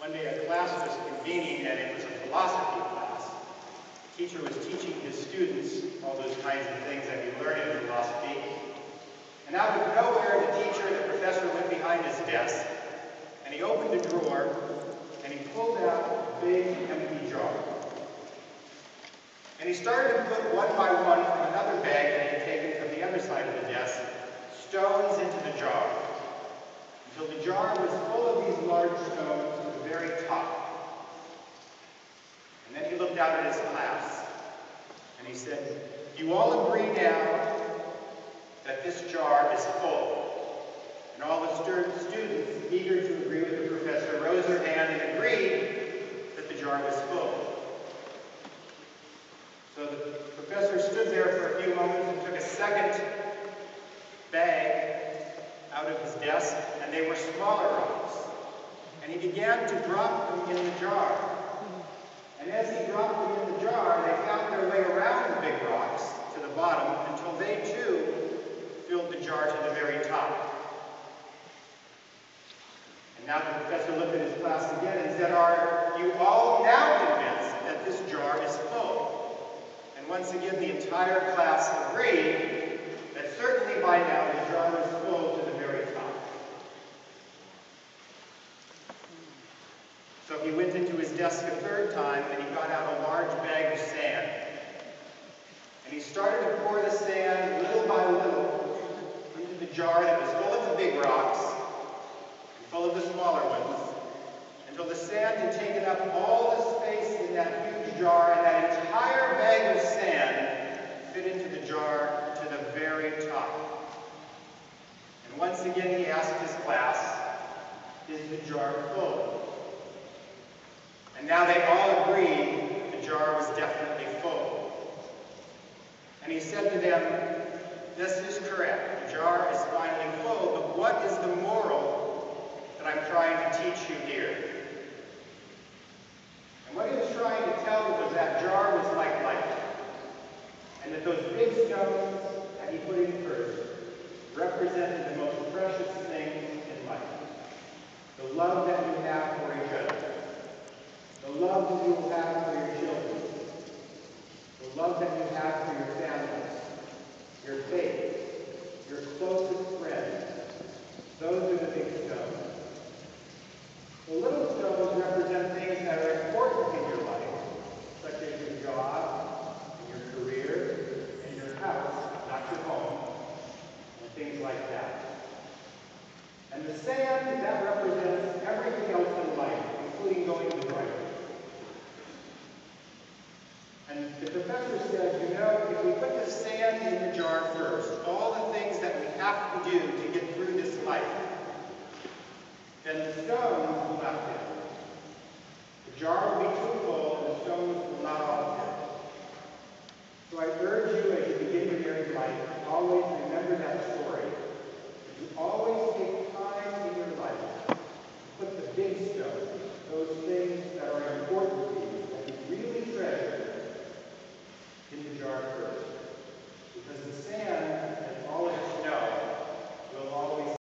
One day a class was convening, and it was a philosophy class. The teacher was teaching his students all those kinds of things that you learn in philosophy. And out of nowhere, the professor went behind his desk, and he opened a drawer, and he pulled out a big empty jar. And he started to put one by one from another bag that he had taken from the other side of the desk, stones into the jar, until the jar was full of these large stones to the very top. And then he looked out at his class, and he said, "You all agree now that this jar is full." And all the students, eager to agree with the professor, rose their hand and agreed that the jar was full. So the professor stood there for a few moments and took a second bag out of his desk, and they were smaller rocks. And he began to drop them in the jar. And as he dropped them in the jar, they found their way around the big rocks to the bottom until they too filled the jar to the very top. And now the professor looked at his class again and said, "Are you all now convinced that this jar is full?" And once again the entire class agreed that certainly by now the jar was full to the very top. So he went into his desk a third time, and he got out a large bag of sand. And he started to pour the sand little by little into the jar that was full of the big rocks and full of the smaller ones, until the sand had taken up all the space in that huge jar, and that entire bag of sand fit into the jar to the very top. And once again he asked his class, "Is the jar full?" And now they all agreed the jar was definitely full. And he said to them, "This is correct. The jar is finally full, but what is the moral that I'm trying to teach you here?" And what he was trying to tell them was that jar was like light, and that those big stones that he put in first represented the most precious things in life. The love that you have for each other. The love that you will have for your children. The love that you have for your families. Your faith. Your closest friends. Those are the big stones. The little stones represent things that are important in your life, such as your job, and your career, and your house, not your home, and things like that. And the sand, that represents everything else in life, including going to the right. And the professor said, "You know, if we put the sand in the jar first, all the things that we have to do to get through this life, then the stones will not fit. The jar will be too full, and the stones will not all fit. So I urge you, as you begin your married life, to always remember that story. To always take time in your life to put the big stones, those things that are important to you, that you really treasure, in the jar first. Because the sand